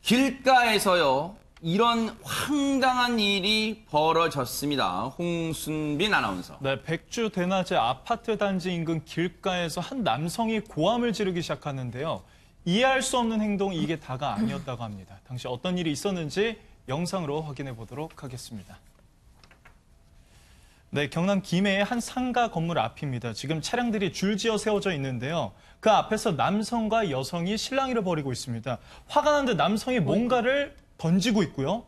길가에서요, 이런 황당한 일이 벌어졌습니다. 홍순빈 아나운서. 네, 백주 대낮에 아파트 단지 인근 길가에서 한 남성이 고함을 지르기 시작하는데요. 이해할 수 없는 행동이 이게 다가 아니었다고 합니다. 당시 어떤 일이 있었는지 영상으로 확인해 보도록 하겠습니다. 네, 경남 김해의 한 상가 건물 앞입니다. 지금 차량들이 줄지어 세워져 있는데요. 그 앞에서 남성과 여성이 실랑이를 벌이고 있습니다. 화가 난 듯 남성이 뭔가를 던지고 있고요.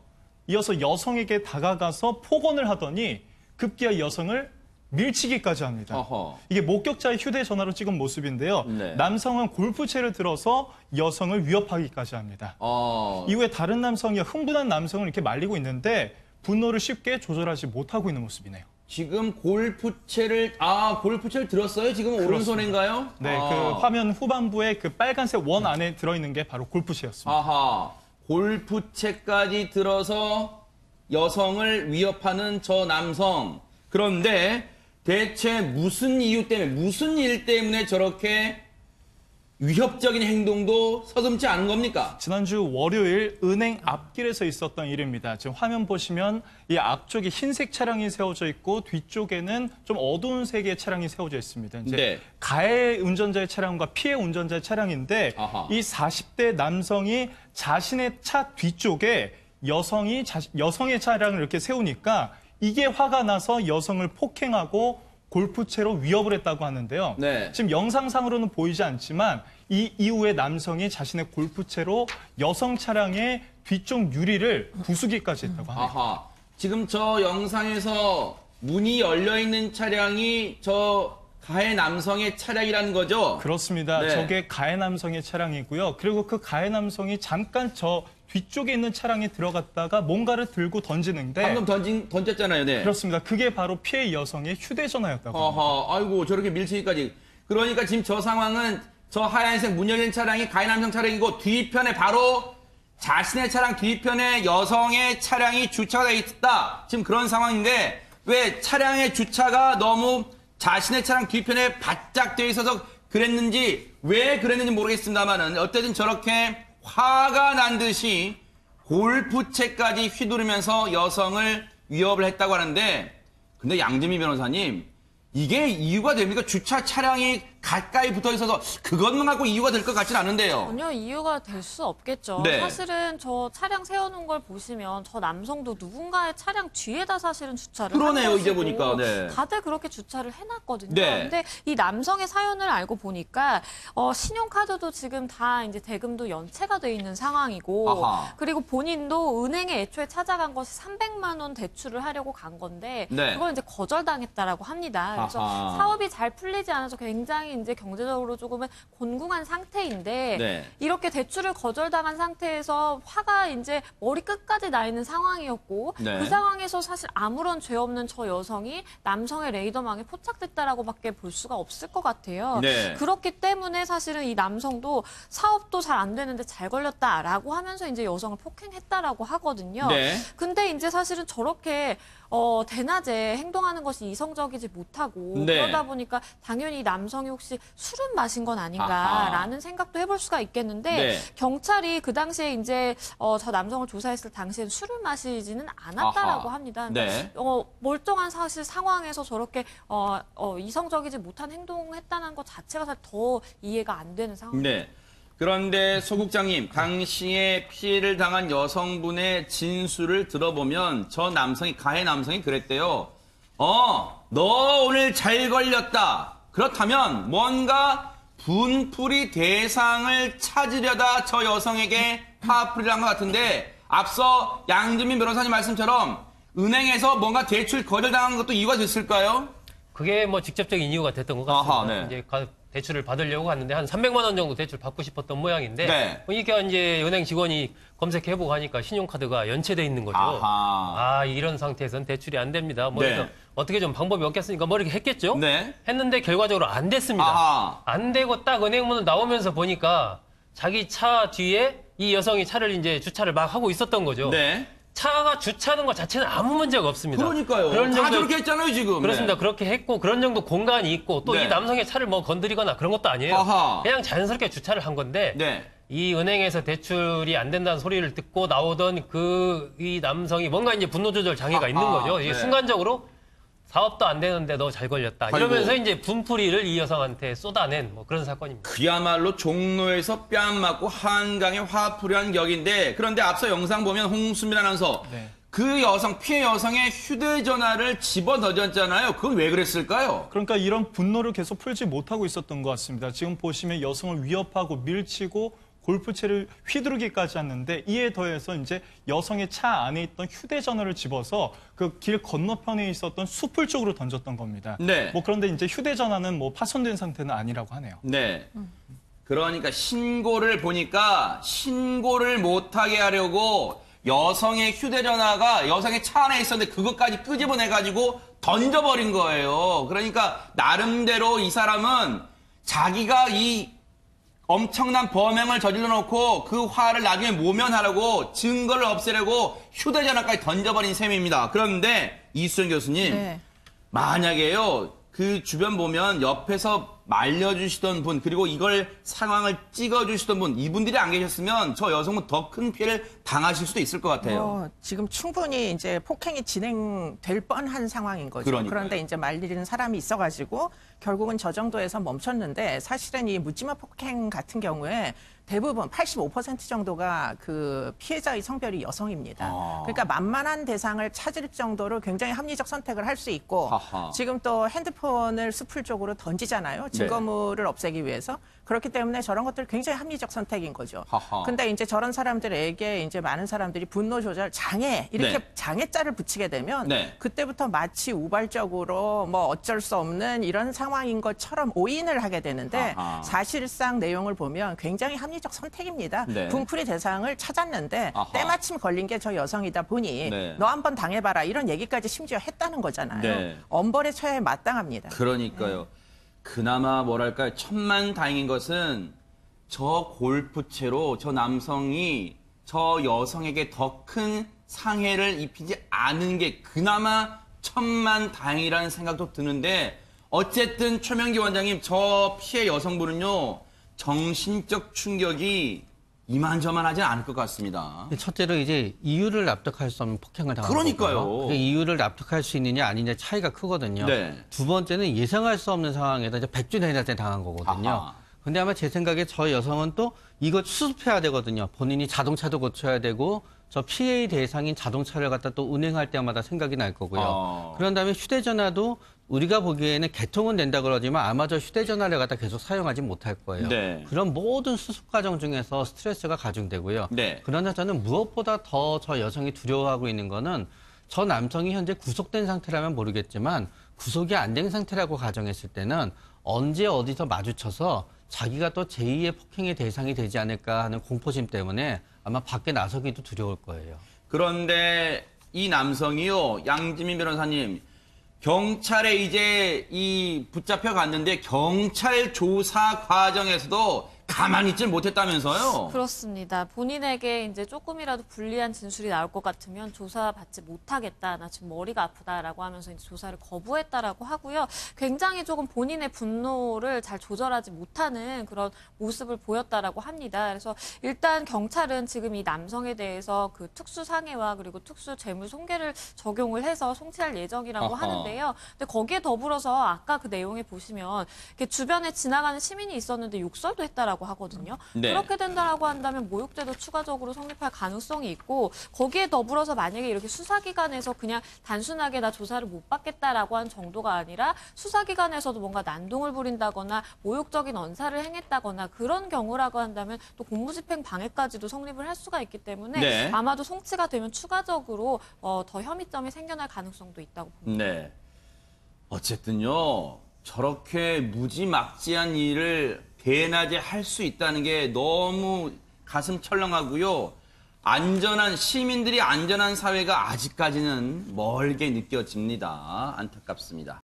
이어서 여성에게 다가가서 폭언을 하더니 급기야 여성을 밀치기까지 합니다. 어허. 이게 목격자의 휴대전화로 찍은 모습인데요. 네. 남성은 골프채를 들어서 여성을 위협하기까지 합니다. 이후에 다른 남성이 흥분한 남성을 이렇게 말리고 있는데 분노를 쉽게 조절하지 못하고 있는 모습이네요. 지금 골프채를 들었어요? 지금 그렇습니다. 오른손인가요? 네, 그 화면 후반부에 그 빨간색 원 안에 들어있는 게 바로 골프채였습니다. 아하, 골프채까지 들어서 여성을 위협하는 저 남성. 그런데 대체 무슨 이유 때문에, 무슨 일 때문에 저렇게 위협적인 행동도 서슴지 않은 겁니까? 지난주 월요일 은행 앞길에서 있었던 일입니다. 지금 화면 보시면 이 앞쪽에 흰색 차량이 세워져 있고 뒤쪽에는 좀 어두운 색의 차량이 세워져 있습니다. 이제 네. 가해 운전자의 차량과 피해 운전자의 차량인데 아하. 이 40대 남성이 자신의 차 뒤쪽에 여성의 차량을 이렇게 세우니까 이게 화가 나서 여성을 폭행하고 골프채로 위협을 했다고 하는데요. 네. 지금 영상상으로는 보이지 않지만 이 이후에 남성이 자신의 골프채로 여성 차량의 뒤쪽 유리를 부수기까지 했다고 합니다. 아하, 지금 저 영상에서 문이 열려있는 차량이 저 가해 남성의 차량이라는 거죠? 그렇습니다. 네. 저게 가해 남성의 차량이고요. 그리고 그 가해 남성이 잠깐 저 뒤쪽에 있는 차량에 들어갔다가 뭔가를 들고 던지는데 방금 던졌잖아요, 네. 그렇습니다. 그게 바로 피해 여성의 휴대전화였다고 합니다. 어허, 아이고, 저렇게 밀치기까지. 그러니까 지금 저 상황은 저 하얀색 문 열린 차량이 가해 남성 차량이고 뒤편에 바로 자신의 차량 뒤편에 여성의 차량이 주차가 돼 있다. 지금 그런 상황인데 왜 차량의 주차가 너무 자신의 차량 뒤편에 바짝 돼 있어서 그랬는지 왜 그랬는지 모르겠습니다만은 어쨌든 저렇게 화가 난 듯이 골프채까지 휘두르면서 여성을 위협을 했다고 하는데 근데 양재미 변호사님 이게 이유가 됩니까? 주차 차량이 가까이 붙어 있어서 그것만 갖고 이유가 될 것 같지는 않은데요. 전혀 이유가 될 수 없겠죠. 네. 사실은 저 차량 세워놓은 걸 보시면 저 남성도 누군가의 차량 뒤에다 사실은 주차를 그러네요, 한 이제 것이고 보니까. 네. 다들 그렇게 주차를 해놨거든요. 네. 근데 이 남성의 사연을 알고 보니까 신용카드도 지금 다 이제 대금도 연체가 돼 있는 상황이고 아하. 그리고 본인도 은행에 애초에 찾아간 것이 300만 원 대출을 하려고 간 건데 네. 그걸 이제 거절당했다라고 합니다. 그래서 아하. 사업이 잘 풀리지 않아서 굉장히 이제 경제적으로 조금은 곤궁한 상태인데 네. 이렇게 대출을 거절당한 상태에서 화가 이제 머리 끝까지 나 있는 상황이었고 네. 그 상황에서 사실 아무런 죄 없는 저 여성이 남성의 레이더망에 포착됐다라고밖에 볼 수가 없을 것 같아요. 네. 그렇기 때문에 사실은 이 남성도 사업도 잘 안 되는데 잘 걸렸다라고 하면서 이제 여성을 폭행했다라고 하거든요. 네. 근데 이제 사실은 저렇게 대낮에 행동하는 것이 이성적이지 못하고 네. 그러다 보니까 당연히 남성이 혹시 술은 마신 건 아닌가라는 아하. 생각도 해볼 수가 있겠는데 네. 경찰이 그 당시에 이제 저 남성을 조사했을 당시에는 술을 마시지는 않았다라고 아하. 합니다. 네. 멀쩡한 사실 상황에서 저렇게 이성적이지 못한 행동했다는 것 자체가 사실 더 이해가 안 되는 상황입니다. 네. 그런데 소 국장님, 당시에 피해를 당한 여성분의 진술을 들어보면 저 남성이, 가해 남성이 그랬대요. 너 오늘 잘 걸렸다. 그렇다면 뭔가 분풀이 대상을 찾으려다 저 여성에게 파풀이를 한 것 같은데 앞서 양준민 변호사님 말씀처럼 은행에서 뭔가 대출 거절당한 것도 이유가 됐을까요? 그게 뭐 직접적인 이유가 됐던 것 같습니다. 아하, 네. 이제 대출을 받으려고 갔는데 한 300만 원 정도 대출 받고 싶었던 모양인데 네. 이게 이제 은행 직원이 검색해보고 하니까 신용카드가 연체돼 있는 거죠. 아하. 이런 상태에서는 대출이 안 됩니다. 뭐 네. 그래서 어떻게 좀 방법이 없겠으니까 뭐 이렇게 했겠죠. 네. 했는데 결과적으로 안 됐습니다. 아하. 안 되고 딱 은행문을 나오면서 보니까 자기 차 뒤에 이 여성이 차를 이제 주차를 막 하고 있었던 거죠. 네. 차가 주차하는 것 자체는 아무 문제가 없습니다. 그러니까요. 그런 다 정도 저렇게 했잖아요, 지금. 그렇습니다. 네. 그렇게 했고 그런 정도 공간이 있고 또 이 네. 남성의 차를 뭐 건드리거나 그런 것도 아니에요. 아하. 그냥 자연스럽게 주차를 한 건데 네. 이 은행에서 대출이 안 된다는 소리를 듣고 나오던 이 남성이 뭔가 이제 분노 조절 장애가 있는 거죠. 이게 네. 순간적으로 사업도 안 되는데 너 잘 걸렸다. 아이고. 이러면서 이제 분풀이를 이 여성한테 쏟아낸 뭐 그런 사건입니다. 그야말로 종로에서 뺨 맞고 한강에 화풀이한 격인데 그런데 앞서 영상 보면 홍수민 아나운서 네. 그 여성 피해 여성의 휴대전화를 집어던졌잖아요. 그건 왜 그랬을까요? 그러니까 이런 분노를 계속 풀지 못하고 있었던 것 같습니다. 지금 보시면 여성을 위협하고 밀치고 골프채를 휘두르기까지 했는데 이에 더해서 이제 여성의 차 안에 있던 휴대전화를 집어서 그 길 건너편에 있었던 숲을 쪽으로 던졌던 겁니다. 네. 뭐 그런데 이제 휴대전화는 뭐 파손된 상태는 아니라고 하네요. 네. 그러니까 신고를 보니까 신고를 못하게 하려고 여성의 휴대전화가 여성의 차 안에 있었는데 그것까지 끄집어내가지고 던져버린 거예요. 그러니까 나름대로 이 사람은 자기가 이 엄청난 범행을 저질러 놓고 그 화를 나중에 모면하려고 증거를 없애려고 휴대전화까지 던져버린 셈입니다. 그런데 이수정 교수님, 네. 만약에요, 그 주변 보면 옆에서 말려주시던 분, 그리고 이걸 상황을 찍어주시던 분, 이분들이 안 계셨으면 저 여성은 더 큰 피해를 당하실 수도 있을 것 같아요. 지금 충분히 이제 폭행이 진행될 뻔한 상황인 거죠. 그러니까요. 그런데 이제 말리는 사람이 있어가지고 결국은 저 정도에서 멈췄는데 사실은 이 묻지마 폭행 같은 경우에 대부분 85% 정도가 그 피해자의 성별이 여성입니다. 그러니까 만만한 대상을 찾을 정도로 굉장히 합리적 선택을 할 수 있고 하하. 지금 또 핸드폰을 숲을 쪽으로 던지잖아요. 증거물을 없애기 위해서. 그렇기 때문에 저런 것들 굉장히 합리적 선택인 거죠. 하하. 근데 이제 저런 사람들에게 이제 많은 사람들이 분노 조절 장애 이렇게 네. 장애자를 붙이게 되면 네. 그때부터 마치 우발적으로 뭐 어쩔 수 없는 이런 상황인 것처럼 오인을 하게 되는데 아하. 사실상 내용을 보면 굉장히 합리적 선택입니다. 네. 분풀이 대상을 찾았는데 아하. 때마침 걸린 게 저 여성이다 보니 네. 너 한번 당해봐라 이런 얘기까지 심지어 했다는 거잖아요. 네. 엄벌에 처해 마땅합니다. 그러니까요. 그나마 뭐랄까요, 천만다행인 것은 저 골프채로 저 남성이 저 여성에게 더 큰 상해를 입히지 않은 게 그나마 천만다행이라는 생각도 드는데 어쨌든 최명기 원장님, 저 피해 여성분은요 정신적 충격이 이만저만하지 않을 것 같습니다. 첫째로 이제 이유를 납득할 수 없는 폭행을 당한 그러니까요. 거고요. 그 이유를 납득할 수 있느냐 아니냐 차이가 크거든요. 네. 두 번째는 예상할 수 없는 상황에다 이제 백주대낮에 당한 거거든요. 아하. 근데 아마 제 생각에 저 여성은 또 이거 수습해야 되거든요. 본인이 자동차도 고쳐야 되고 저 피해 대상인 자동차를 갖다 또 운행할 때마다 생각이 날 거고요. 그런 다음에 휴대전화도 우리가 보기에는 개통은 된다 그러지만 아마 저 휴대전화를 갖다 계속 사용하지 못할 거예요. 네. 그런 모든 수습 과정 중에서 스트레스가 가중되고요. 네. 그러나 저는 무엇보다 더 저 여성이 두려워하고 있는 거는 저 남성이 현재 구속된 상태라면 모르겠지만 구속이 안 된 상태라고 가정했을 때는 언제 어디서 마주쳐서 자기가 또 제2의 폭행의 대상이 되지 않을까 하는 공포심 때문에 아마 밖에 나서기도 두려울 거예요. 그런데 이 남성이요, 양지민 변호사님, 경찰에 이제 이 붙잡혀 갔는데 경찰 조사 과정에서도 가만히 있질 못했다면서요? 그렇습니다. 본인에게 이제 조금이라도 불리한 진술이 나올 것 같으면 조사받지 못하겠다. 나 지금 머리가 아프다라고 하면서 이제 조사를 거부했다라고 하고요. 굉장히 조금 본인의 분노를 잘 조절하지 못하는 그런 모습을 보였다라고 합니다. 그래서 일단 경찰은 지금 이 남성에 대해서 그 특수 상해와 그리고 특수 재물 손괴를 적용을 해서 송치할 예정이라고 아하. 하는데요. 근데 거기에 더불어서 아까 그 내용에 보시면 이렇게 주변에 지나가는 시민이 있었는데 욕설도 했다라고 하거든요. 네. 그렇게 된다라고 한다면 모욕죄도 추가적으로 성립할 가능성이 있고 거기에 더불어서 만약에 이렇게 수사기관에서 그냥 단순하게 나 조사를 못 받겠다라고 한 정도가 아니라 수사기관에서도 뭔가 난동을 부린다거나 모욕적인 언사를 행했다거나 그런 경우라고 한다면 또 공무집행 방해까지도 성립을 할 수가 있기 때문에 네. 아마도 송치가 되면 추가적으로 더 혐의점이 생겨날 가능성도 있다고 봅니다. 네. 어쨌든요, 저렇게 무지막지한 일을 대낮에 할 수 있다는 게 너무 가슴 철렁하고요. 안전한, 시민들이 안전한 사회가 아직까지는 멀게 느껴집니다. 안타깝습니다.